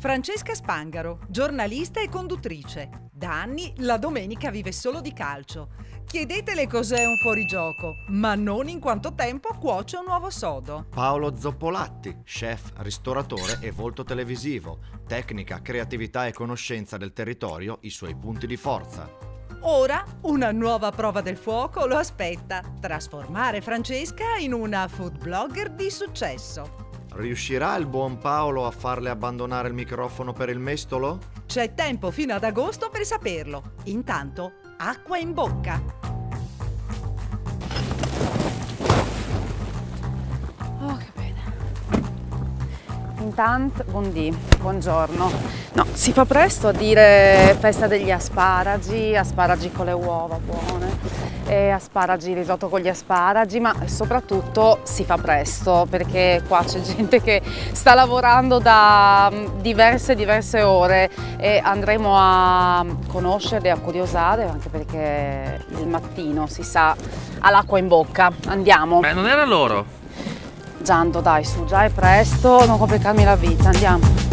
Francesca Spangaro, giornalista e conduttrice. Da anni la domenica vive solo di calcio. Chiedetele cos'è un fuorigioco, ma non in quanto tempo cuoce un uovo sodo. Paolo Zoppolatti, chef, ristoratore e volto televisivo. Tecnica, creatività e conoscenza del territorio, i suoi punti di forza. Ora una nuova prova del fuoco lo aspetta: trasformare Francesca in una food blogger di successo. Riuscirà il buon Paolo a farle abbandonare il microfono per il mestolo? C'è tempo fino ad agosto per saperlo. Intanto, acqua in bocca. Oh, che bene. Intanto, buongiorno. No, si fa presto a dire festa degli asparagi, asparagi con le uova buone, e asparagi, risotto con gli asparagi, ma soprattutto si fa presto perché qua c'è gente che sta lavorando da diverse ore e andremo a conoscerle, a curiosare, anche perché il mattino, si sa, ha l'acqua in bocca. Andiamo. Beh, non era loro. Giando, dai, su, già è presto, non complicarmi la vita, andiamo.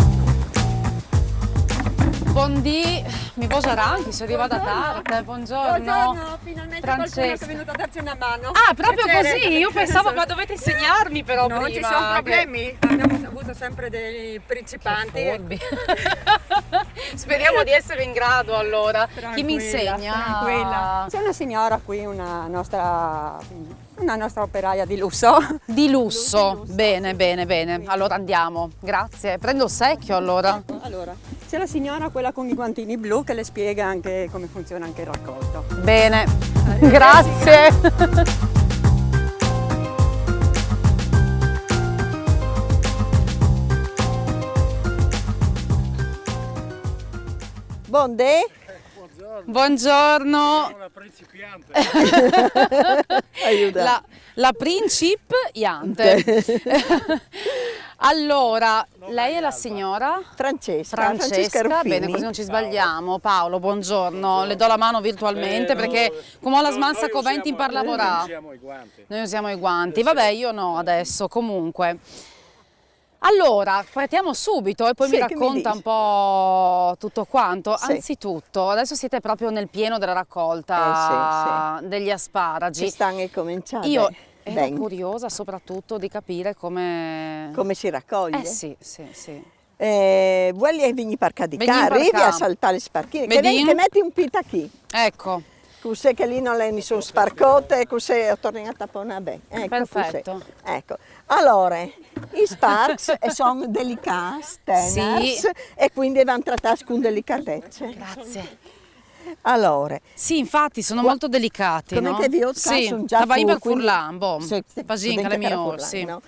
Buondì, mi può anche, sono arrivata tardi, buongiorno. Buongiorno, finalmente Francesca. qualcuno che è venuto a darci una mano. Ah, proprio Piacere. così? Io pensavo, ma dovete insegnarmi però No, prima. ci sono problemi, abbiamo avuto sempre dei principanti. Furbi. Speriamo di essere in grado allora. Chi mi Tranquilla, insegna? Tranquilla. C'è una signora qui, una nostra operaia di lusso. Di lusso. Di lusso. Bene, bene, bene. Allora andiamo. Grazie. Prendo il secchio allora. Allora, c'è la signora, quella con i guantini blu, che le spiega anche come funziona anche il raccolto. Bene. Grazie. Buon day. Buongiorno. Una principiante. Aiuta. La principiante. Allora, lei è la signora? Francesca Ruffini. Bene, così non ci sbagliamo. Paolo, buongiorno. Le do la mano virtualmente perché come ho la smansa coventi in parlavora. Noi usiamo i guanti. Vabbè, io no adesso, comunque. Allora, partiamo subito e poi Sì, mi che mi racconta dici? un po' tutto quanto. Sì. Anzitutto, adesso siete proprio nel pieno della raccolta degli asparagi. Ci stanno cominciando. Io ero curiosa soprattutto di capire come si raccoglie? sì. Vuoi venire per Vegni cadicare, per arrivi cá. a saltare le sparchine, Vedi? che metti un pita qui, Ecco, così che lì non le ne sono sparcote, così ho tornato a pona bene. Ecco, perfetto. così. Ecco, allora, i sparks sono delicati, teners, e quindi vanno trattati con delicatezza. Grazie. Allora, Sì, infatti sono molto delicati, come no? che vi ho Sì, sono già vai per quindi- furlan, boh, Sì, pasin, che le mie furlan, sì. no?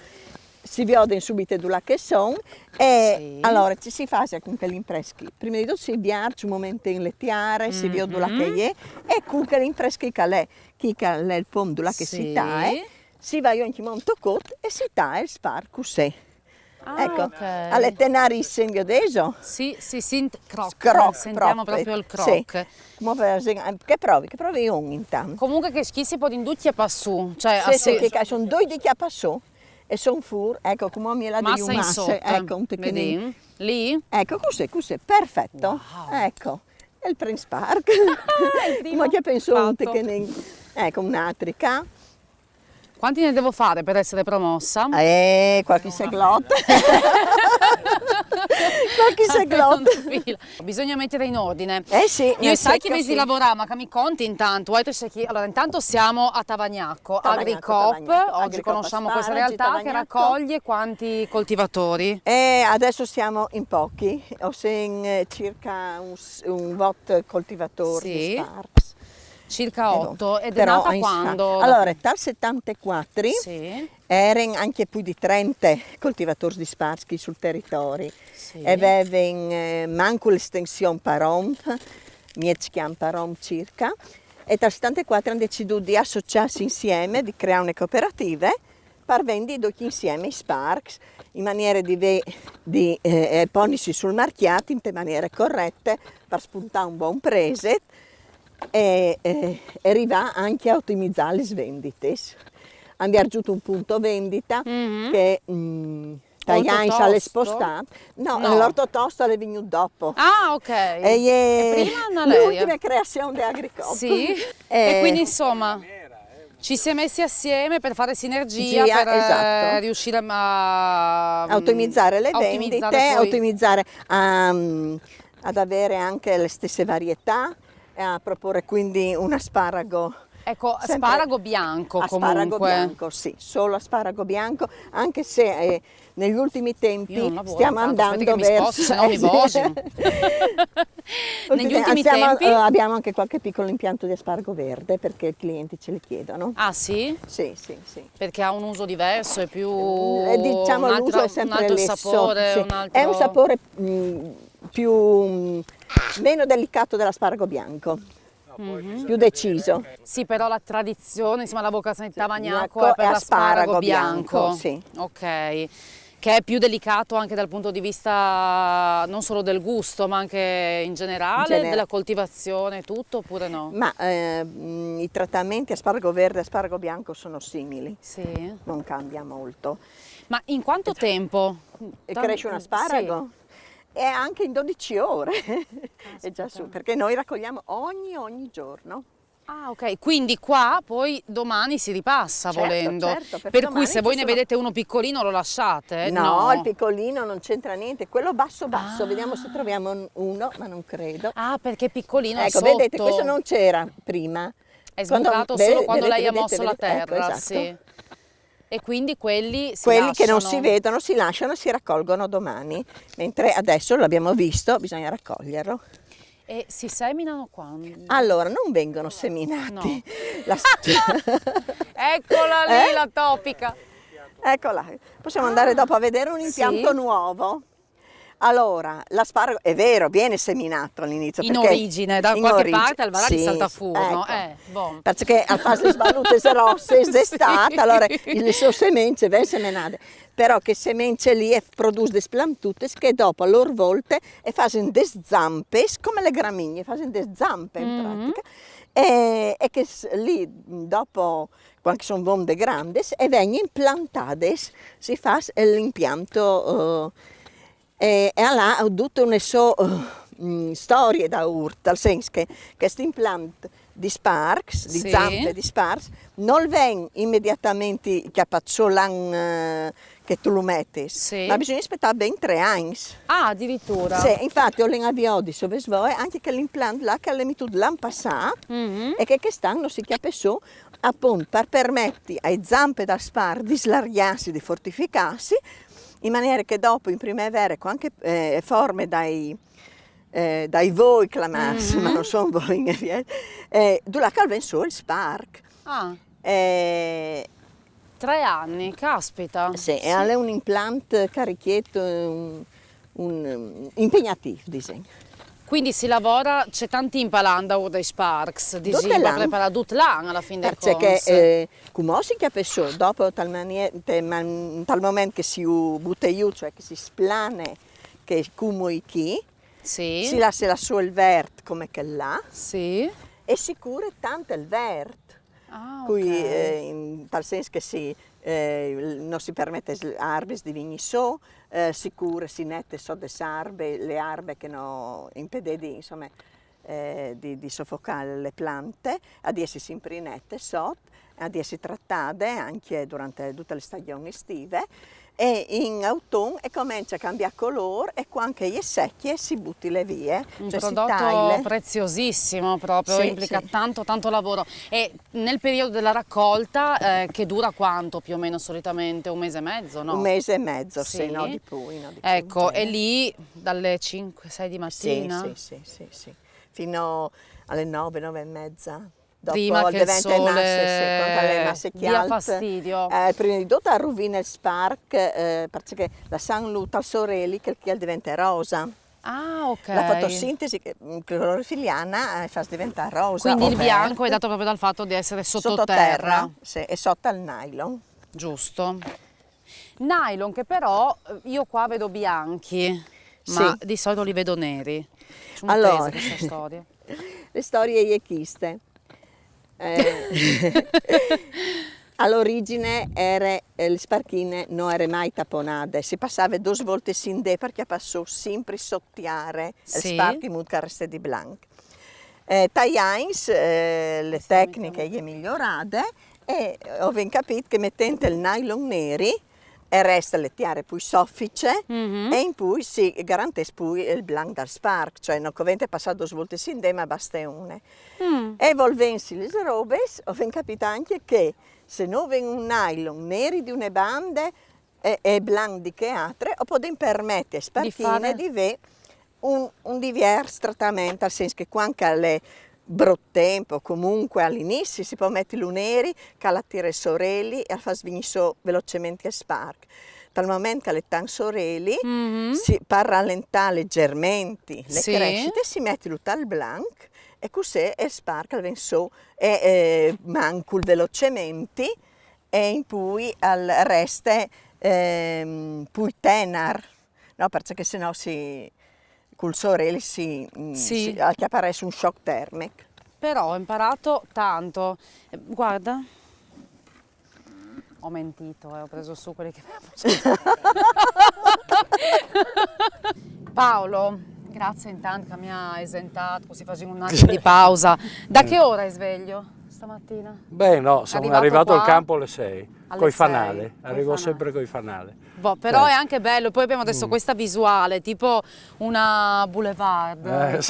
Si vedono subito dove che sono e Sì. allora ci si fa con che l'impreschi. Prima di tutto si viaggia un momento in lettiare, si vede dove che è e con che l'impreschi che è il pomo dove che si sta, si va ogni monto cot e si sta il spar così. Ah, Ecco, ok. alle tenari il segno adesso. Sì, croc, Croc, sentiamo proprio il croc. Sì. Che provi un intanto. Comunque che si può induccia passù, cioè Sì, che sono due di chiappa su e sono fur, ecco come mi la massa di in sotto, ecco un tecchino. vedi? Lì? Ecco così, perfetto. Wow. Ecco, è il Prince Park. il primo Ma che penso un fatto. tecchino, ecco un'atrica. Quanti ne devo fare per essere promossa? Qualche seglotto. Qualche seglotto. Bisogna mettere in ordine. Sì, Io nel sai che secchio mesi sì. lavora, ma che mi conti intanto? Allora, intanto siamo a Tavagnacco, Agricop. Tavagnacco. Oggi Agricop conosciamo questa asparagi, realtà che Tavagnacco. raccoglie quanti coltivatori? E adesso siamo in pochi, ho circa un bot coltivatore Sì. di Sparks. Circa 8. Ed è Però nata in quando? Allora, dal 74 Sì. erano anche più di 30 coltivatori di Sparks sul territorio. Sì. E avevano manco l'estensione parom, miezchiam parom circa. E dal 74 hanno deciso di associarsi insieme, di creare una cooperativa per vendere tutti insieme i Sparks in maniera di pondersi sul marchiato in maniera corretta per spuntare un buon prezzo e arriva anche a ottimizzare le svendite. Abbiamo raggiunto un punto vendita che Tagliamo alle Ortotosto? spostare. No, No. l'ortotosto è venuto dopo. Ah, ok. E prima Anna Leria. l'ultima creazione di Agricop. Sì, Eh, e quindi insomma ci si è messi assieme per fare sinergia, Sia, per esatto. riuscire a ottimizzare le a vendite, ottimizzare poi- ottimizzare ad avere anche le stesse varietà, e a proporre quindi un asparago. Ecco, sempre- asparago bianco Asparago comunque. bianco, sì, solo asparago bianco, anche se negli ultimi tempi Io non lavoro stiamo intanto, andando aspetti che mi verso... sposti, se no mi bocino. Negli ultimi tempi? Abbiamo anche qualche piccolo impianto di asparago verde perché i clienti ce li chiedono. Ah sì? Sì, sì, sì. Perché ha un uso diverso, è più Diciamo un l'uso altro, è sempre un altro lesso, sapore, sì. un altro... È un sapore meno delicato dell'asparago bianco, più deciso. Sì, però la tradizione, insomma la vocazione di Tavagnacco Gnacco è per e l'asparago asparago bianco. bianco, sì. Ok. Che è più delicato anche dal punto di vista non solo del gusto, ma anche in generale, della coltivazione, tutto, oppure no? Ma i trattamenti asparago verde e asparago bianco sono simili, Sì. non cambia molto. Ma in quanto tempo? E cresce un asparago? E anche in 12 ore, è già su, perché noi raccogliamo ogni giorno. Ah, ok, quindi qua poi domani si ripassa Certo, volendo. certo, perché per cui domani se voi ci ne sono- vedete uno piccolino lo lasciate? No, il piccolino non c'entra niente, quello basso, Ah. vediamo se troviamo uno, ma non credo. Ah, perché piccolino è Ecco, sotto. vedete, questo non c'era prima. È sbucato solo quando lei ha mosso la vedete, terra, ecco, esatto. sì. E quindi quelli si Quelli che non lasciano. si vedono si lasciano, si raccolgono domani, mentre adesso l'abbiamo visto, bisogna raccoglierlo. E si seminano quando? Allora, non vengono seminati. No. La- Eccola lì Eh? la topica. Eccola, possiamo andare dopo a vedere un impianto Sì. nuovo. Allora, l'asparago è vero, viene seminato all'inizio. In perché- origine, da in qualche origine, parte al Varà di sì, Saltafurno. ecco. Boh. Perché al fare le svalute rosse d'estate, allora le sue semence vengono seminate. Però che semence lì produce des plantutes che dopo a loro volte fanno des zampes, come le gramigne, fanno des zampe in pratica. E che lì dopo, quando sono vonde grandes, e vengono implantate, si fa l'impianto. E là ho tutto una sua storia da urta, nel senso che questo impianto di Sparks, di Sì. zampe di Sparks, non viene immediatamente capazzolan che tu lo metti, Sì. ma bisogna aspettare ben 3 anni. Ah, addirittura. Sì, infatti ho l'inavio di Sovesvoe anche che l'impianto là che l'ho messo l'anno passato Mhm. e che quest'anno si chiama su appunto per permettere ai zampe da spar di slariarsi, di fortificarsi, in maniera che dopo in primavera con anche forme dai voi clamarsi, ma non sono voi, dove calven su il spark. Ah, Eh, 3 anni, caspita. sì, e è un impianto carichietto impegnativo, disegno. Quindi si lavora, c'è tanti impalanda ora dei Sparks, di Tutte Gilba, l'anno. prepara tutto l'anno alla fine del Perché conto. che come si capisce dopo tal momento che si butta giù, cioè che si splane che come chi, Sì, si lascia la sua il vert come che là sì. e si cura tanto il vert. Ah, Cui, ok. in tal senso che non si permette arbes di vigni so, si cura, si nette so des arbe, le arbe che non impediscono insomma, di soffocare le piante, ad essi sempre nette sotto, ad essi trattate anche durante tutte le stagioni estive e in autunno comincia a cambiare colore e quando anche è secchie si butti le vie, Un cioè si prodotto taglia. preziosissimo proprio, Sì, implica sì. tanto lavoro. E nel periodo della raccolta, che dura quanto più o meno solitamente? Un mese e mezzo, no? Un mese e mezzo, Sì. se no di più. No, di più, Ecco, sì. e lì dalle 5-6 di mattina? Sì, fino alle 9, 9 e mezza. Dopo Prima che il diventa sole quando le masse dia chialte, fastidio. prima di tutto a rovina il spark, perché la sanluta al sorelli che diventa rosa. Ah, ok. La fotosintesi clorofiliana fa diventare rosa. Quindi o il bianco è verde. dato proprio dal fatto di essere sottoterra. Sì, e sotto al nylon. Giusto. Nylon che però io qua vedo bianchi, ma Sì. di solito li vedo neri. C'è un Allora. peso questa storia. Le storie iechiste. All'origine le sparchine non erano mai tapponate, si passava 2 volte in dè perché passò sempre sottiare Sì. le sparchi molto reste di blanco. Tagliains, le tecniche sono migliorate e ho capito che mettendo il nylon neri e resta le tiare poi soffice e in cui si garantisce poi il blanco dal spark, cioè non convente passare 2 volte in dè ma basta una. E volvensi le robe, ho capito anche che se non viene un nylon neri di una bande e blanco di che altre, o potete permettere a sparchine di avere un diverso trattamento, nel senso che quando alle brutto tempo, comunque all'inizio si può mettere neri, che la tira sorelli e fa svenire velocemente il spark. Dal momento che le tan sorelli, per rallentare leggermente le crescite, si mette il blanco e così il spark viene manco velocemente e in cui al resto poi tenar, no? Perché sennò col sorelli si appare un shock termico. Però ho imparato tanto. Guarda, ho mentito, ho preso su quelli che avevo. Paolo, grazie intanto che mi ha esentato, così facciamo un attimo di pausa. Da che ora è sveglio stamattina? Beh no, sono arrivato al campo alle 6, coi fanali, arrivo sempre coi fanali. Boh, però è anche bello, poi abbiamo adesso questa visuale, tipo una boulevard,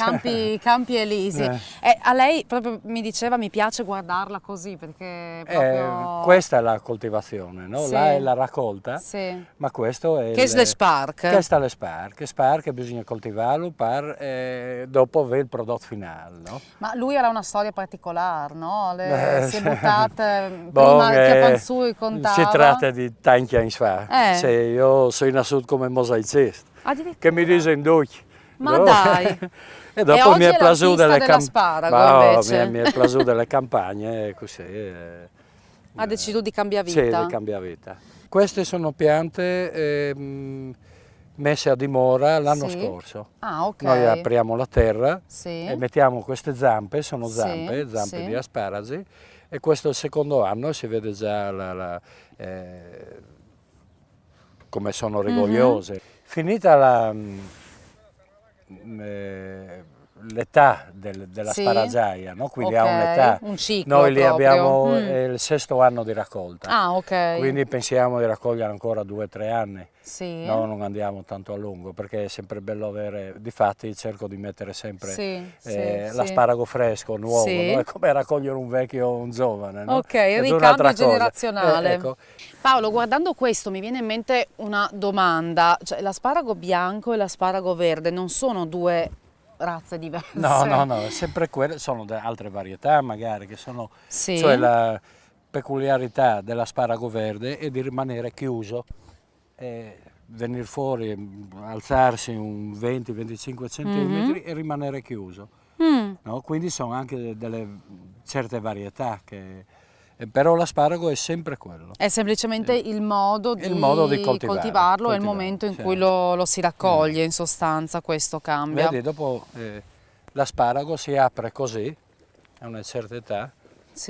campi elisi. E a lei proprio mi diceva mi piace guardarla così perché proprio... Questa è la coltivazione, no? Sì. Là è la raccolta, Sì. ma questo è... Che è le spark? Questa è le spark, spark bisogna coltivarlo per dopo avere il prodotto finale, no? Ma lui era una storia particolare, no? Si è buttate Bon, prima che Panzui contava. Si tratta di tanti anni fa. Sì, io sono nato come mosaicista, che mi dice in due. Ma dai! E dopo mi è piaciuto invece. mi è piaciuto delle campagne e così. Ha deciso di cambiare vita? Sì, di cambiare vita. Queste sono piante messe a dimora l'anno scorso. Ah, ok. Noi apriamo la terra e mettiamo queste zampe, sono zampe di asparagi, e questo è il secondo anno, si vede già come sono rigogliose. Finita l'età della sparagiaia, no? Quindi ha un'età, un ciclo noi li proprio. abbiamo il 6° anno di raccolta, quindi pensiamo di raccogliere ancora 2 o 3 anni, no, non andiamo tanto a lungo perché è sempre bello avere, difatti cerco di mettere sempre l'asparago fresco, nuovo, no? È come raccogliere un vecchio o un giovane, no? Ok, il ricambio generazionale. Ecco. Paolo, guardando questo mi viene in mente una domanda, cioè l'asparago bianco e l'asparago verde non sono 2 razze diverse? No, è sempre quello, sono altre varietà magari che sono, cioè la peculiarità dell'asparago verde è di rimanere chiuso, venire fuori, alzarsi un 20-25 cm e rimanere chiuso, no? Quindi sono anche delle certe varietà però l'asparago è sempre quello. È semplicemente il modo di coltivarlo e il momento in cui lo si raccoglie, in sostanza questo cambia. Vedi, dopo l'asparago si apre così, a una certa età,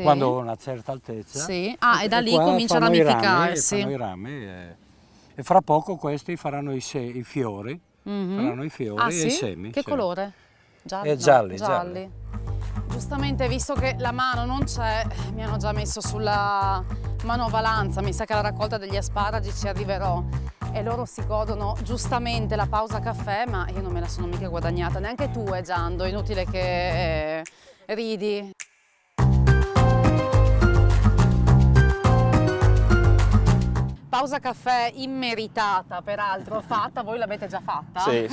quando ha una certa altezza. E da lì comincia a ramificarsi. Fanno i rami e fra poco questi faranno i fiori, faranno i fiori e i semi. Che colore? Gialli. Giustamente, visto che la mano non c'è, mi hanno già messo sulla manovalanza, mi sa che alla raccolta degli asparagi ci arriverò e loro si godono giustamente la pausa caffè, ma io non me la sono mica guadagnata, neanche tu, Giando, inutile che ridi. Pausa caffè immeritata, peraltro, fatta, voi l'avete già fatta? Sì.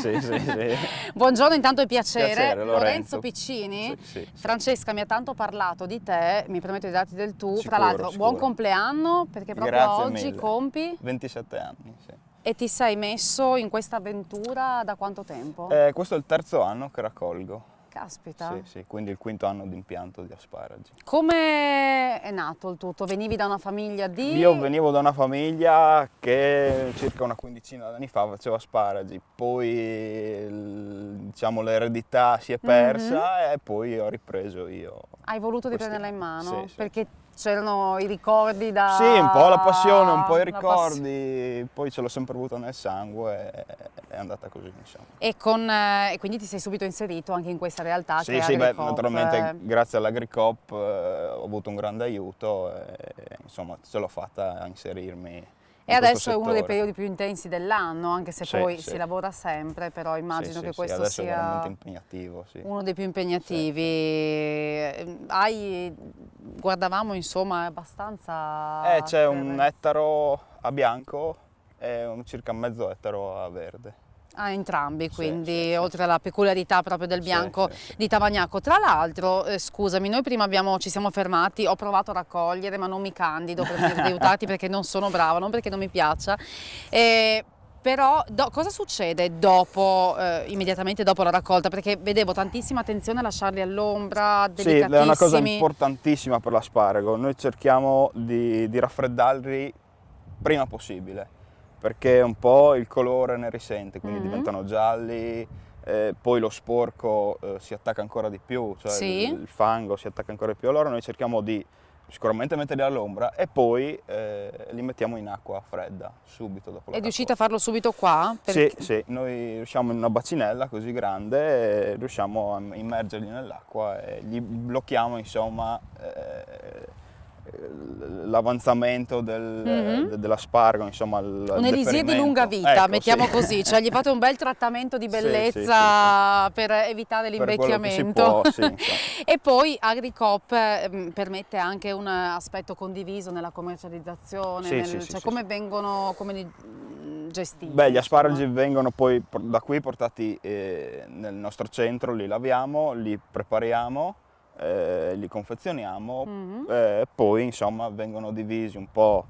Buongiorno, intanto è piacere. Piacere, Lorenzo Piccini. Sì. Francesca mi ha tanto parlato di te, mi permetto di darti del tu. Sicuro, Tra l'altro, sicuro. buon compleanno, perché proprio Grazie oggi mille. compi. 27 anni, sì. E ti sei messo in questa avventura da quanto tempo? Questo è il 3° anno che raccolgo. Caspita. Sì, quindi il 5° anno di impianto di asparagi. Come è nato il tutto? Venivi da una famiglia di... Io venivo da una famiglia che circa una quindicina d'anni fa faceva asparagi, poi diciamo l'eredità si è persa e poi ho ripreso io. Hai voluto questi- riprenderla in mano? Sì, sì. Perché c'erano i ricordi da... Sì, un po' la passione, un po' i la ricordi, poi ce l'ho sempre avuto nel sangue e è andata così, insomma. E quindi ti sei subito inserito anche in questa realtà che Sì, è sì, beh, AgriCoop. naturalmente grazie all'AgriCoop ho avuto un grande aiuto e insomma ce l'ho fatta a inserirmi E in adesso questo è uno dei settore. periodi più intensi dell'anno, anche se Sì, poi sì. si lavora sempre, però immagino Sì, che sì, questo adesso è veramente sia impegnativo, sì. uno dei più impegnativi. Guardavamo insomma abbastanza... C'è un ettaro a bianco e circa mezzo ettaro a verde. Ah, entrambi, Sì, quindi sì, sì. oltre alla peculiarità proprio del Sì, bianco sì, sì. di Tavagnacco. Tra l'altro, scusami, noi prima ci siamo fermati, ho provato a raccogliere, ma non mi candido per venire ad aiutarti perché non sono brava, non perché non mi piaccia. Però cosa succede dopo, immediatamente dopo la raccolta? Perché vedevo tantissima attenzione a lasciarli all'ombra, Sì, delicatissimi. è una cosa importantissima per l'asparago. Noi cerchiamo di raffreddarli prima possibile, perché un po' il colore ne risente, quindi diventano gialli, poi lo sporco si attacca ancora di più, cioè Sì. il fango si attacca ancora di più. Allora noi cerchiamo di sicuramente metterli all'ombra e poi li mettiamo in acqua fredda subito dopo la È riuscita a raccolta. farlo subito qua? Sì, sì, noi riusciamo in una bacinella così grande, riusciamo a immergerli nell'acqua e gli blocchiamo insomma l'avanzamento dell'asparago, insomma Un elisir di lunga vita, ecco, mettiamo sì. così, cioè gli fate un bel trattamento di Sì, sì, bellezza per evitare Per quello che si l'invecchiamento. può, sì, insomma. E poi AgriCoop permette anche un aspetto condiviso nella commercializzazione, Sì, sì, sì, cioè sì, come sì. vengono gestiti? Beh, gli asparagi insomma? vengono poi da qui portati nel nostro centro, li laviamo, li prepariamo, li confezioniamo, poi insomma vengono divisi un po'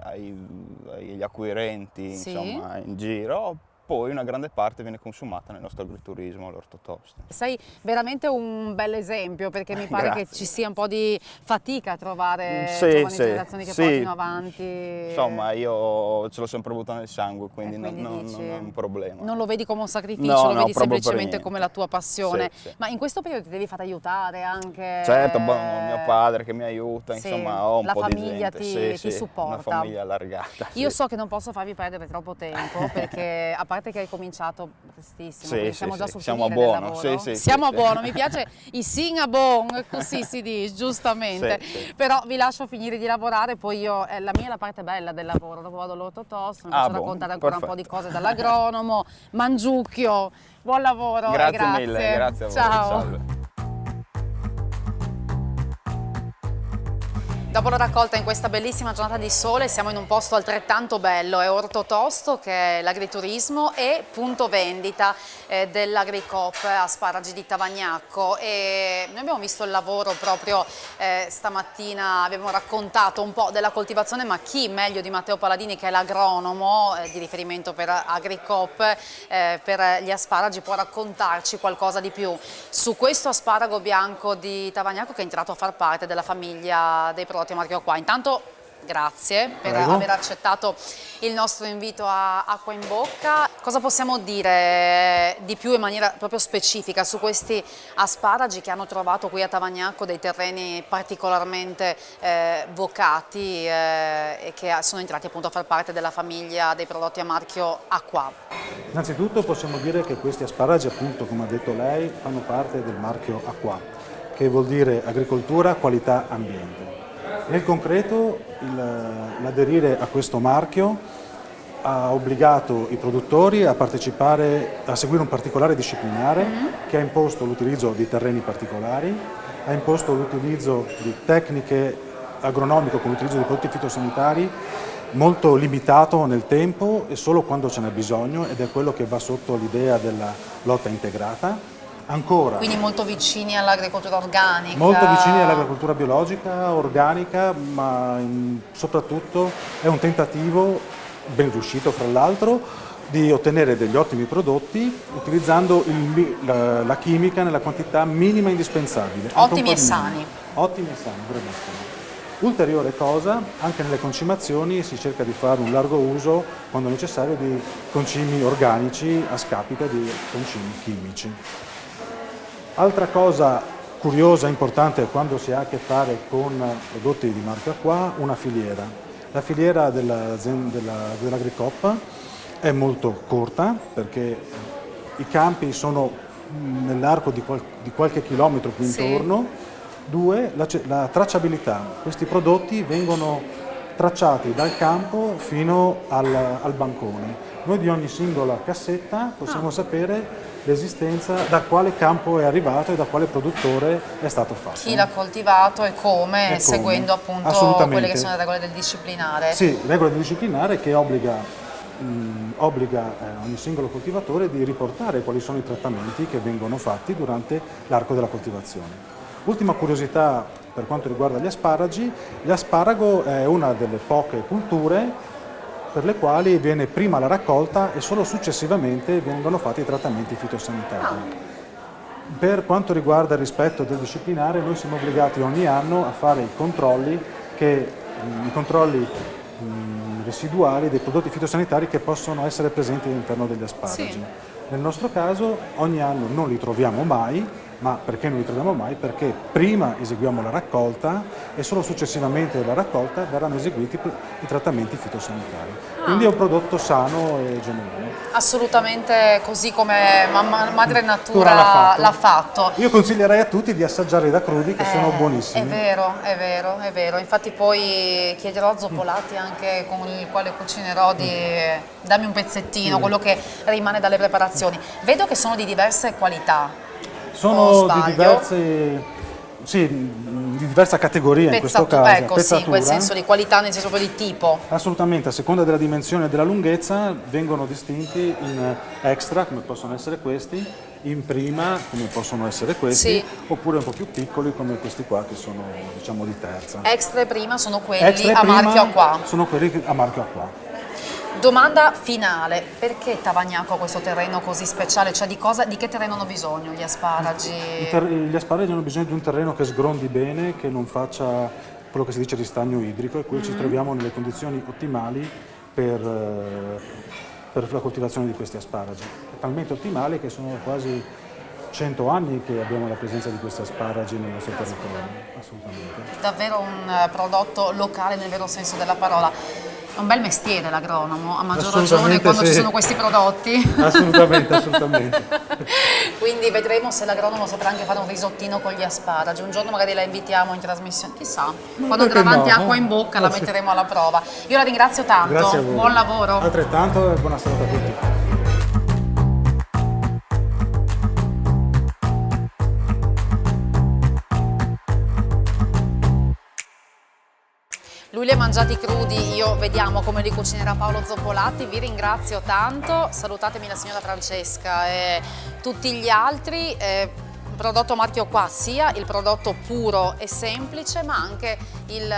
agli acquirenti, Sì. insomma, in giro, poi una grande parte viene consumata nel nostro agriturismo, all'ortotosto. Sei veramente un bel esempio perché mi pare che Grazie. ci sia un po' di fatica a trovare Sì, giovani sì, generazioni che sì. portino avanti. Insomma, io ce l'ho sempre avuto nel sangue, quindi, Quindi non dici, è un problema. non lo vedi come un sacrificio, No, lo no, vedi proprio per semplicemente niente. come la tua passione. Sì, sì. Ma in questo periodo ti devi fare aiutare anche... Certo, mio padre che mi aiuta, Sì, insomma, ho un la po' di famiglia gente. ti supporta. Una famiglia allargata. Io sì. so che non posso farvi perdere troppo tempo perché a parte che hai cominciato prestissimo, Sì, quindi sì, siamo già sì, sul siamo a finire del buono, lavoro. sì, sì, Siamo sì, a sì. buono, mi piace il sing a buon, così si dice, giustamente. Sì, sì. Però vi lascio finire di lavorare, poi io, la mia è la parte bella del lavoro, dopo vado all'ortotosto, mi faccio raccontare ancora un po' di perfetto. cose dall'agronomo, Mangiucchio, buon lavoro e Grazie grazie. mille, grazie a voi. Ciao. Salve. Dopo la raccolta in questa bellissima giornata di sole siamo in un posto altrettanto bello, è Ortotosto che è l'agriturismo e punto vendita dell'AgriCoop Asparagi di Tavagnacco e noi abbiamo visto il lavoro proprio stamattina, abbiamo raccontato un po' della coltivazione, ma chi meglio di Matteo Paladini che è l'agronomo di riferimento per AgriCoop per gli asparagi può raccontarci qualcosa di più su questo asparago bianco di Tavagnacco che è entrato a far parte della famiglia dei prodotti a marchio Acqua. Intanto grazie per aver accettato il nostro invito a Acqua in Bocca. Cosa possiamo dire di più in maniera proprio specifica su questi asparagi che hanno trovato qui a Tavagnacco dei terreni particolarmente vocati e che sono entrati appunto a far parte della famiglia dei prodotti a marchio Acqua? Innanzitutto possiamo dire che questi asparagi, appunto, come ha detto lei, fanno parte del marchio Acqua, che vuol dire agricoltura, qualità, ambiente. Nel concreto l'aderire a questo marchio ha obbligato i produttori a partecipare, a seguire un particolare disciplinare che ha imposto l'utilizzo di terreni particolari, ha imposto l'utilizzo di tecniche agronomiche con l'utilizzo di prodotti fitosanitari molto limitato nel tempo e solo quando ce n'è bisogno, ed è quello che va sotto l'idea della lotta integrata. Ancora, Quindi molto vicini all'agricoltura organica. molto vicini all'agricoltura biologica, organica, ma soprattutto è un tentativo, ben riuscito fra l'altro, di ottenere degli ottimi prodotti utilizzando la chimica nella quantità minima indispensabile. Ottimi e sani. Ottimi e sani, bravissimo. Ulteriore cosa, anche nelle concimazioni si cerca di fare un largo uso, quando necessario, di concimi organici a scapito di concimi chimici. Altra cosa curiosa e importante quando si ha a che fare con prodotti di marchio Acqua, una filiera. La filiera dell'Agricop è molto corta perché i campi sono nell'arco di qualche chilometro qui intorno. Due, la tracciabilità. Questi prodotti vengono tracciati dal campo fino al bancone. Noi di ogni singola cassetta possiamo sapere l'esistenza, da quale campo è arrivato e da quale produttore è stato fatto. Chi l'ha coltivato e come, seguendo appunto quelle che sono le regole del disciplinare. Sì, regola del disciplinare che obbliga ogni singolo coltivatore di riportare quali sono i trattamenti che vengono fatti durante l'arco della coltivazione. Ultima curiosità per quanto riguarda gli asparagi, l'asparago è una delle poche culture per le quali viene prima la raccolta e solo successivamente vengono fatti i trattamenti fitosanitari. Per quanto riguarda il rispetto del disciplinare, noi siamo obbligati ogni anno a fare i controlli residuali dei prodotti fitosanitari che possono essere presenti all'interno degli asparagi. Sì. Nel nostro caso ogni anno non li troviamo mai, ma perché non li troviamo mai? Perché prima eseguiamo la raccolta e solo successivamente alla raccolta verranno eseguiti i trattamenti fitosanitari. Quindi è un prodotto sano e genuino. Assolutamente così come madre natura l'ha fatto. Io consiglierei a tutti di assaggiare da crudi che sono buonissimi. È vero, è vero, è vero. Infatti poi chiederò a Zoppolati anche con il quale cucinerò di dammi un pezzettino, quello che rimane dalle preparazioni. Vedo che sono di diverse qualità. Sono di diversa categoria in questo caso. Ecco, sì, in quel senso di qualità, nel senso proprio di tipo. Assolutamente, a seconda della dimensione e della lunghezza vengono distinti in extra, come possono essere questi, in prima, come possono essere questi, oppure un po' più piccoli come questi qua che sono, diciamo, di terza. Extra e prima sono quelli a marchio Acqua. Sono quelli a marchio Acqua. Domanda finale, perché Tavagnacco ha questo terreno così speciale? Cioè di che terreno hanno bisogno gli asparagi? Gli asparagi hanno bisogno di un terreno che sgrondi bene, che non faccia quello che si dice ristagno idrico, e qui ci troviamo nelle condizioni ottimali per la coltivazione di questi asparagi. È talmente ottimali che sono quasi 100 anni che abbiamo la presenza di questi asparagi nel nostro territorio, assolutamente. Davvero un prodotto locale nel vero senso della parola. È un bel mestiere l'agronomo, a maggior ragione quando ci sono questi prodotti. Assolutamente, assolutamente. Quindi vedremo se l'agronomo saprà anche fare un risottino con gli asparagi. Un giorno magari la invitiamo in trasmissione, chissà, quando andrà avanti acqua in bocca la metteremo alla prova. Io la ringrazio tanto, grazie a voi. Buon lavoro. Altrettanto e buona serata a tutti. Lui li ha mangiati crudi, io vediamo come li cucinerà Paolo Zoppolati. Vi ringrazio tanto, salutatemi la signora Francesca e tutti gli altri. Prodotto marchio Qua, sia il prodotto puro e semplice, ma anche il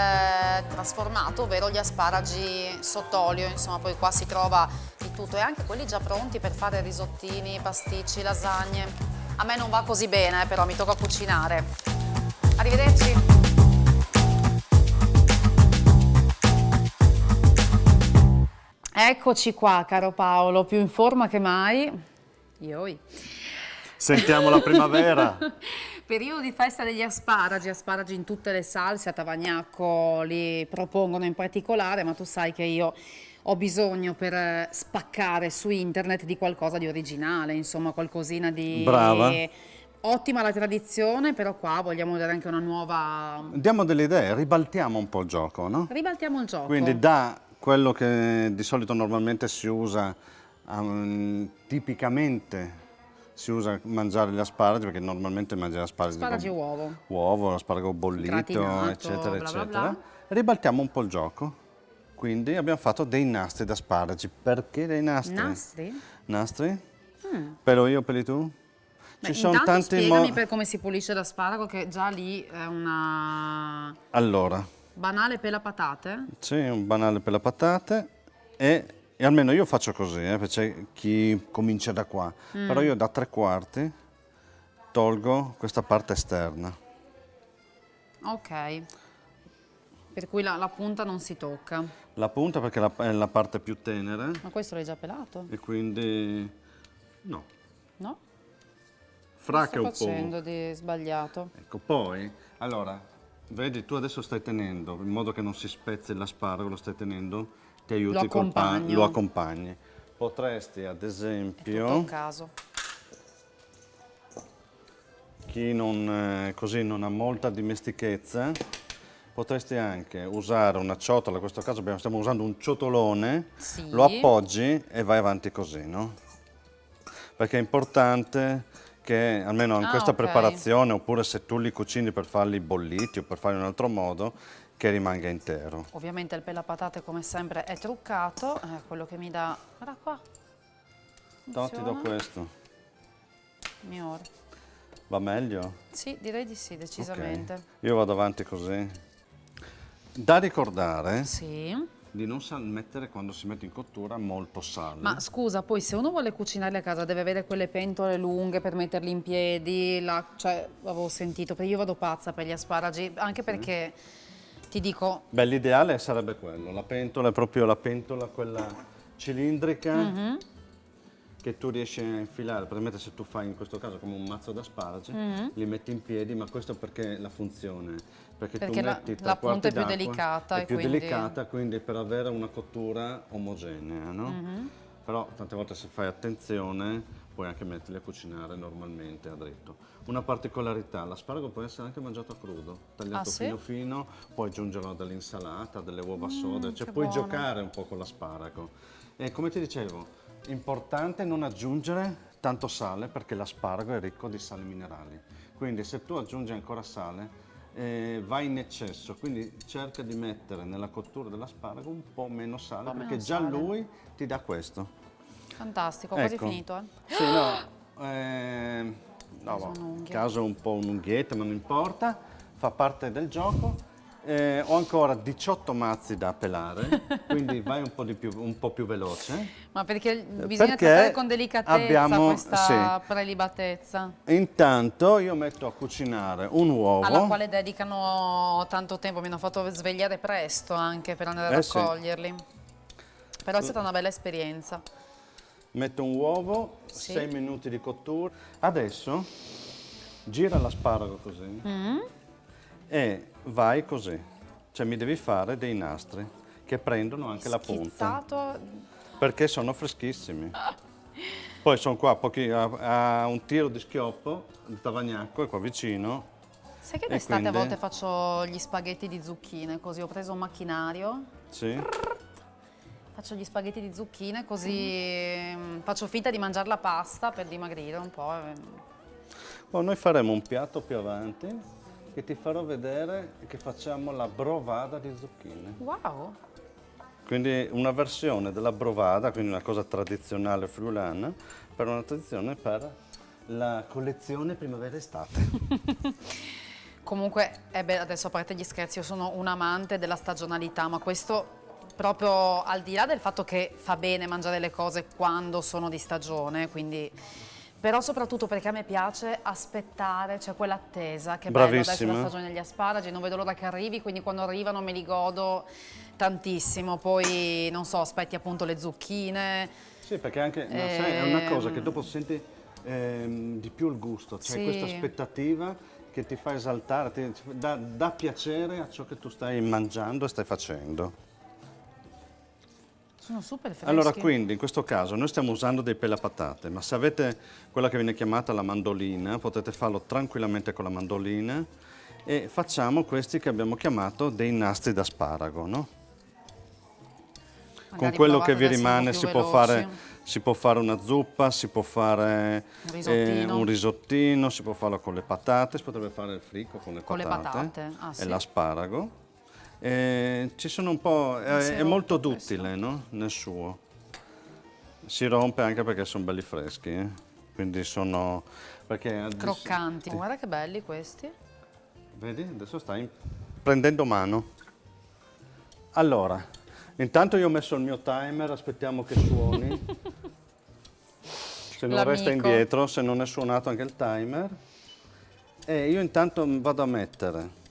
trasformato, ovvero gli asparagi sott'olio. Insomma, poi qua si trova di tutto, e anche quelli già pronti per fare risottini, pasticci, lasagne. A me non va così bene, però mi tocca cucinare. Arrivederci. Eccoci qua, caro Paolo, più in forma che mai. Ioi. Sentiamo la primavera. Periodo di festa degli asparagi in tutte le salse, a Tavagnacco li propongono in particolare, ma tu sai che io ho bisogno per spaccare su internet di qualcosa di originale, insomma qualcosina di... Brava. Ottima la tradizione, però qua vogliamo dare anche una nuova... Diamo delle idee, ribaltiamo un po' il gioco, no? Ribaltiamo il gioco. Quindi da quello che di solito normalmente si usa, tipicamente si usa mangiare gli asparagi, perché normalmente mangiare asparagi e uovo. Uovo, asparago bollito, gratinato, eccetera, bla, eccetera. bla, bla. Ribaltiamo un po' il gioco. Quindi abbiamo fatto dei nastri d'asparagi. Perché dei nastri? Nastri? Nastri? Pelo io, peli tu? Ci sono tanti spiegami per come si pulisce l'asparago, che già lì è una... Allora... Banale pelapatate? Sì, un banale pelapatate e almeno io faccio così, perché c'è chi comincia da qua, però io da 3/4 tolgo questa parte esterna. Ok, per cui la punta non si tocca. La punta perché è la parte più tenera. Ma questo l'hai già pelato? E quindi no. No? fracca un po'. Sto facendo di sbagliato. Ecco, poi, allora, vedi, tu adesso stai tenendo, in modo che non si spezzi l'asparago, lo stai tenendo, ti aiuti col pane, lo accompagni. Potresti, ad esempio... È tutto un caso. Chi non, così non ha molta dimestichezza, potresti anche usare una ciotola, in questo caso stiamo usando un ciotolone, sì. Lo appoggi e vai avanti così, no? Perché è importante che, almeno in questa preparazione, oppure se tu li cucini per farli bolliti o per farli in un altro modo, che rimanga intero. Ovviamente il pelapatate, come sempre, è truccato, è quello che mi dà... Guarda qua. No, ti do questo. Mio ore. Va meglio? Sì, direi di sì, decisamente. Okay. Io vado avanti così. Da ricordare di non mettere, quando si mette in cottura, molto sale. Ma scusa, poi se uno vuole cucinarli a casa deve avere quelle pentole lunghe per metterli in piedi, cioè avevo sentito, perché io vado pazza per gli asparagi, anche perché ti dico... Beh, l'ideale sarebbe quello, la pentola è proprio la pentola, quella cilindrica, che tu riesci a infilare, praticamente se tu fai in questo caso come un mazzo d'asparagi, li metti in piedi, ma questo perché la funzione? Perché tu metti la punta è più delicata, delicata, quindi per avere una cottura omogenea, no? Però tante volte se fai attenzione puoi anche metterli a cucinare normalmente a dritto. Una particolarità, l'asparago può essere anche mangiato a crudo, tagliato fino fino, puoi aggiungerlo a dell'insalata, delle uova sode, cioè puoi giocare un po' con l'asparago. E come ti dicevo, importante non aggiungere tanto sale perché l'asparago è ricco di sali minerali, quindi se tu aggiungi ancora sale vai in eccesso, quindi cerca di mettere nella cottura dell'asparago un po' meno sale perché già lui ti dà questo. Fantastico, ho quasi finito. Sì, no, in caso un po' un'unghietta, ma non importa, fa parte del gioco. Ho ancora 18 mazzi da pelare, quindi vai un po' più veloce. Ma perché bisogna trattare con delicatezza questa prelibatezza. Intanto io metto a cucinare un uovo. Alla quale dedicano tanto tempo, mi hanno fatto svegliare presto anche per andare a raccoglierli. Però è stata una bella esperienza. Metto un uovo, 6 minuti di cottura. Adesso gira l'asparago così. E vai così, cioè mi devi fare dei nastri che prendono anche la punta, perché sono freschissimi. Poi sono qua a un tiro di schioppo, il Tavagnacco è qua vicino. Sai che d'estate a volte faccio gli spaghetti di zucchine, così ho preso un macchinario. Sì. Faccio gli spaghetti di zucchine, così faccio finta di mangiare la pasta per dimagrire un po'. Poi noi faremo un piatto più avanti che ti farò vedere che facciamo la brovada di zucchine. Wow! Quindi una versione della brovada, quindi una cosa tradizionale friulana, per una tradizione per la collezione primavera-estate. Comunque, adesso a parte gli scherzi, io sono un amante della stagionalità, ma questo proprio al di là del fatto che fa bene mangiare le cose quando sono di stagione, quindi... Però soprattutto perché a me piace aspettare, c'è quell'attesa, che bello adesso la stagione degli asparagi, non vedo l'ora che arrivi, quindi quando arrivano me li godo tantissimo, poi non so, aspetti appunto le zucchine. Sì, perché anche sai, è una cosa che dopo senti di più il gusto, c'è questa aspettativa che ti fa esaltare, ti dà piacere a ciò che tu stai mangiando e stai facendo. Sono super freschi. Allora, quindi, in questo caso, noi stiamo usando dei pelapatate, ma se avete quella che viene chiamata la mandolina, potete farlo tranquillamente con la mandolina e facciamo questi che abbiamo chiamato dei nastri d'asparago, no? Con quello che vi rimane si può fare una zuppa, si può fare un risottino, si può farlo con le patate, si potrebbe fare il fricco con le patate e l'asparago. Ci sono un po', è molto duttile, no? Nel suo. Si rompe anche perché sono belli freschi, quindi sono... croccanti, guarda che belli questi. Vedi? Adesso stai prendendo mano. Allora, intanto io ho messo il mio timer, aspettiamo che suoni. Se non resta indietro, se non è suonato anche il timer. E io intanto vado a mettere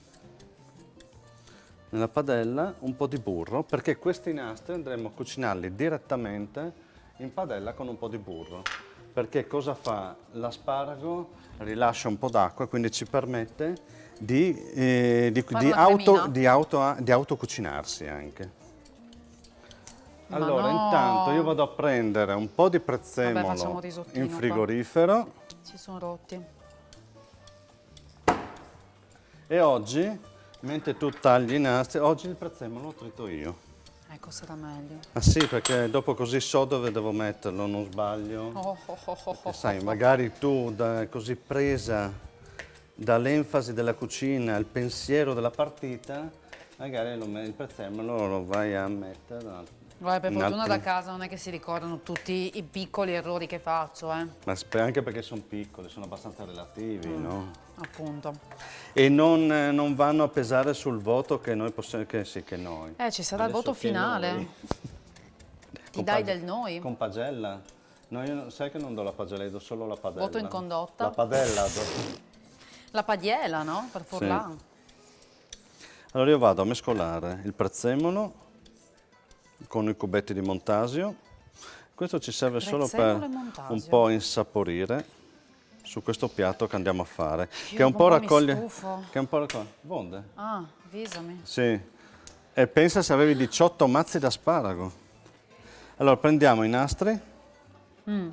nella padella un po' di burro, perché questi nastri andremo a cucinarli direttamente in padella con un po' di burro. perché cosa fa? L'asparago rilascia un po' d'acqua, quindi ci permette di autocucinarsi anche. Allora, no. intanto io vado a prendere un po' di Vabbè, prezzemolo facciamo risottino in frigorifero. Si sono rotti. E oggi, mentre tu tagli i nastri, oggi il prezzemolo lo trito io. Ecco, sarà meglio. Ah sì, perché dopo così so dove devo metterlo, non sbaglio. Perché, sai, magari tu, così presa dall'enfasi della cucina, il pensiero della partita, magari il prezzemolo lo vai a mettere. Guarda, per fortuna da casa non è che si ricordano tutti i piccoli errori che faccio, Ma anche perché sono piccoli, sono abbastanza relativi, no? Appunto. E non vanno a pesare sul voto che noi possiamo, che noi. Ci sarà il Adesso voto che finale. noi- Ti dai del noi. Con pagella? No, io sai che non do la pagella, io do solo la padella. Voto in condotta. La padella do. La padiela, no? Per Furlan. Allora io vado a mescolare il prezzemolo con i cubetti di montasio. Questo ci serve solo per un po' insaporire su questo piatto che andiamo a fare. Che un po' raccoglie. Che un po' raccoglie. Vonde? Ah, avvisami. Sì. E pensa se avevi 18 mazzi d'asparago. Allora prendiamo i nastri e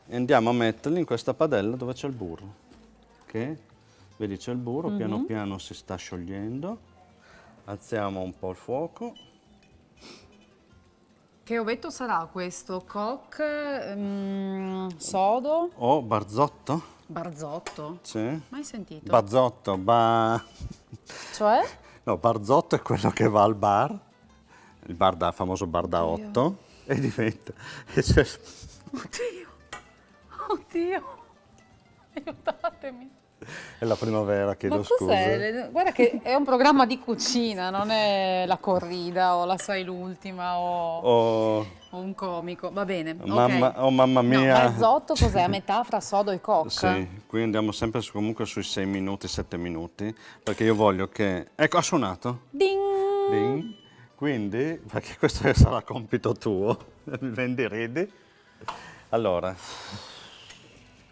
andiamo a metterli in questa padella dove c'è il burro. Che, vedi, c'è il burro, piano piano si sta sciogliendo. Alziamo un po' il fuoco. Che ovetto sarà questo? Coq, sodo? O barzotto? Barzotto? Sì. Mai sentito? Barzotto, Cioè? No, barzotto è quello che va al bar, il famoso bar da 8, e diventa... Oddio, aiutatemi. È la primavera, chiedo scusa. Cos'è? Guarda che è un programma di cucina, non è la corrida o la sai l'ultima o un comico. Va bene, mamma mia. No, barzotto cos'è? A metà fra sodo e coq? Sì, qui andiamo sempre comunque sui 6 minuti, 7 minuti, perché io voglio che... Ecco, ha suonato. Ding! Ding. Quindi, perché questo sarà compito tuo, mi vendi ridi. Allora,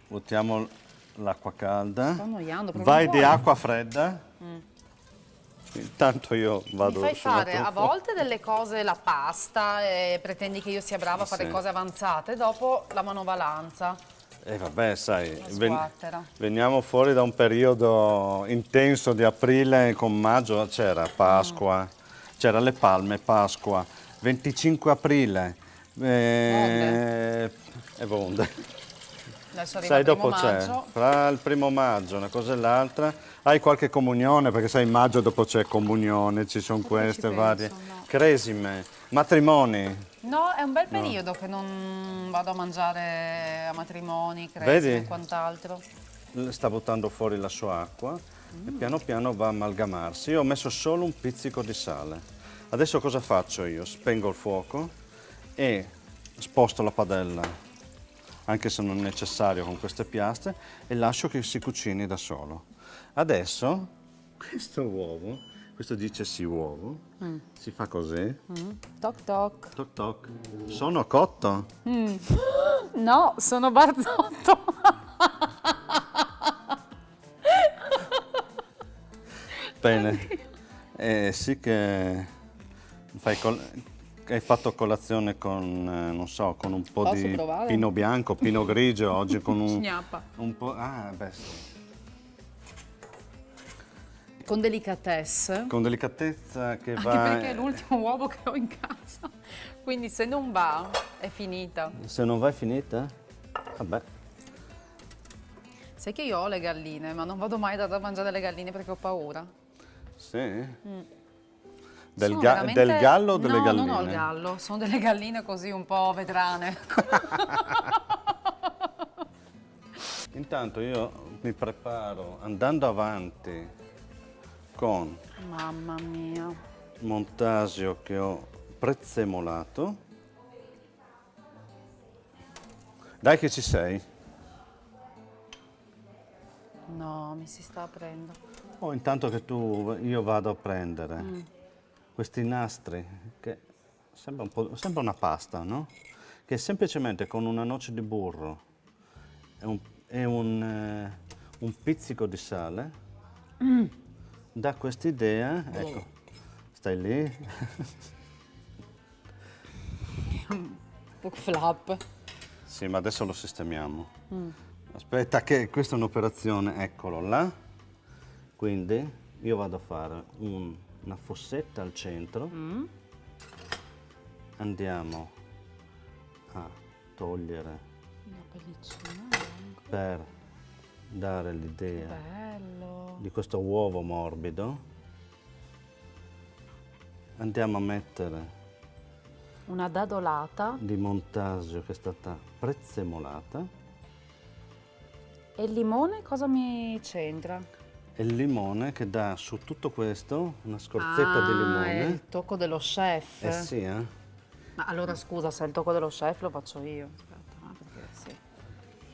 buttiamo l'acqua calda. Sto annoiando. Vai di acqua fredda. Intanto io vado. Mi fai fare sulla a tuffa. volte delle cose, la pasta, e pretendi che io sia brava a fare cose avanzate, dopo la manovalanza. E vabbè, sai, Sguattera. veniamo fuori da un periodo intenso di aprile con maggio, c'era Pasqua, c'era le palme, Pasqua, 25 aprile, e Vonde. Adesso arriva Sai, il primo dopo c'è, maggio. fra il primo maggio, una cosa e l'altra, hai qualche comunione, perché sai, in maggio dopo c'è comunione, ci sono queste varie, cresime, matrimoni. No, è un bel periodo che non vado a mangiare a matrimoni, cresime e quant'altro. Sta buttando fuori la sua acqua e piano piano va a amalgamarsi. Io ho messo solo un pizzico di sale. Adesso cosa faccio io? Spengo il fuoco e sposto la padella, anche se non è necessario con queste piastre, e lascio che si cucini da solo. Adesso questo uovo, questo dice sì uovo, si fa così. Toc toc. Toc toc. Sono cotto? No, sono barzotto. Bene. Sì che hai fatto colazione con, non so, con un po' di pino bianco, pino grigio, oggi con un po'... Ah, beh sì. Con delicatesse. Con delicatezza che va... Anche perché è l'ultimo uovo che ho in casa. Quindi se non va, è finita. Se non va è finita? Vabbè. Sai che io ho le galline, ma non vado mai da mangiare le galline perché ho paura. Sì? Del gallo o delle galline? No, non ho il gallo, sono delle galline così un po' vetrane. Intanto io mi preparo andando avanti con Mamma mia. montasio che ho prezzemolato. Dai che ci sei. No, mi si sta aprendo. Intanto che io vado a prendere questi nastri, che sembra una pasta, no? che semplicemente con una noce di burro e un pizzico di sale dà quest'idea, ecco, stai lì. Un po' flap. Sì, ma adesso lo sistemiamo. Aspetta che questa è un'operazione, eccolo là. Quindi io vado a fare una fossetta al centro. Andiamo a togliere Una pellicina. per dare l'idea Bello. di questo uovo morbido. Andiamo a mettere Una dadolata. di montaggio che è stata prezzemolata E il limone cosa mi c'entra? e il limone che dà su tutto questo una scorzetta di È limone. il tocco dello chef. Sì, eh? Ma allora scusa, se è il tocco dello chef lo faccio io. Aspetta, perché sì.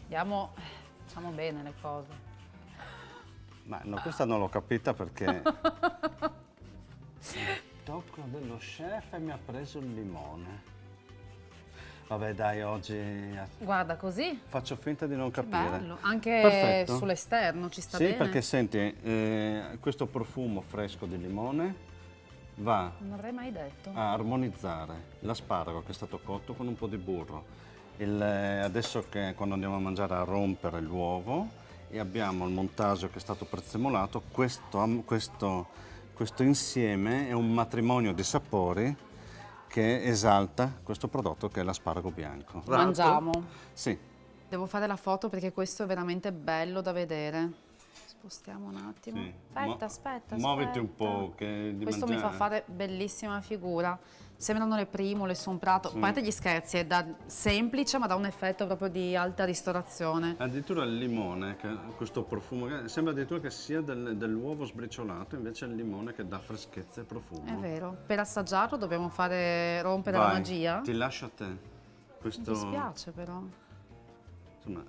Andiamo, facciamo bene le cose. Ma no, questa non l'ho capita perché il tocco dello chef mi ha preso il limone. Vabbè dai, oggi Guarda così. faccio finta di non capire. Bello, anche Perfetto. sull'esterno ci sta Sì, bene. perché senti, questo profumo fresco di limone va Non avrei mai detto. a armonizzare l'asparago che è stato cotto con un po' di burro. Adesso che quando andiamo a mangiare a rompere l'uovo e abbiamo il montaggio che è stato prezzemolato, questo insieme è un matrimonio di sapori che esalta questo prodotto che è l'asparago bianco. Mangiamo. Sì. Devo fare la foto perché questo è veramente bello da vedere. Spostiamo un attimo. Sì. Aspetta. Muoviti un po'. Che di Questo mi fa mangiare. fare bellissima figura. Sembrano le primole su un prato. Sì. A parte gli scherzi, è semplice ma dà un effetto proprio di alta ristorazione. Addirittura il limone, questo profumo, sembra addirittura che sia dell'uovo sbriciolato, invece è il limone che dà freschezza e profumo. È vero. Per assaggiarlo dobbiamo fare rompere la Vai, magia. ti lascio a te. Mi Questo, dispiace però. insomma,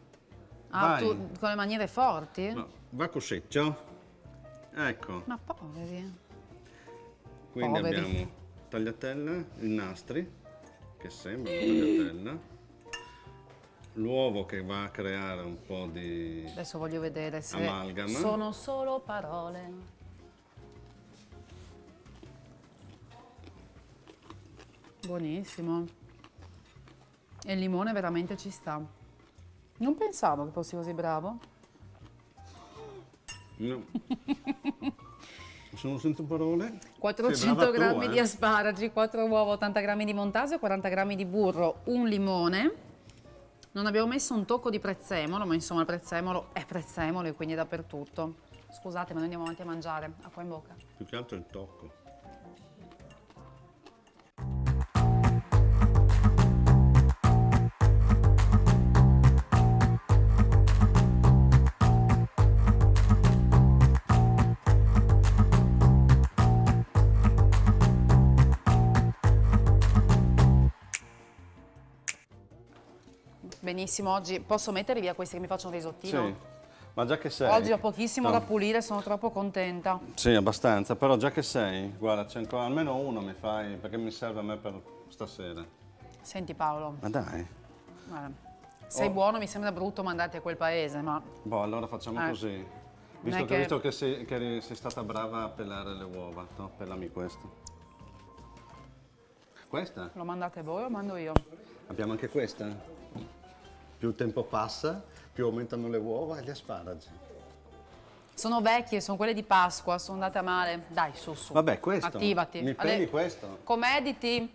Ah, vai. tu con le maniere forti? No, va così, ciao. Ecco, Ma poveri. quindi poveri. abbiamo tagliatella, i nastri, che sembra una tagliatella, l'uovo che va a creare un po' di Adesso voglio vedere se amalgama. sono solo parole. Buonissimo. E il limone veramente ci sta. Non pensavo che fossi così bravo. No. Sono senza parole. 400 brava tu, grammi eh. di asparagi, 4 uova, 80 grammi di montasio, 40 grammi di burro, un limone. Non abbiamo messo un tocco di prezzemolo, ma insomma il prezzemolo è prezzemolo e quindi è dappertutto. Scusate, ma noi andiamo avanti a mangiare. Acqua in bocca. Più che altro il tocco. Benissimo, oggi posso mettere via questi che mi faccio un risottino? Sì, ma già che sei... Oggi ho pochissimo No. da pulire, sono troppo contenta. Sì, abbastanza, però già che sei, guarda, c'è ancora almeno uno mi fai, perché mi serve a me per stasera. Senti Paolo, Ma dai. guarda, sei buono, mi sembra brutto mandarti a quel paese, ma Boh, allora facciamo così. Non è Visto che sei stata brava a pelare le uova, no? Pelami questo. Questa? lo mandate voi o lo mando io? Abbiamo anche questa? Più il tempo passa, più aumentano le uova e gli asparagi. Sono vecchie, sono quelle di Pasqua, sono andate a male. Dai, su. Vabbè, questo. Attivati. Mi peli questo? Comediti.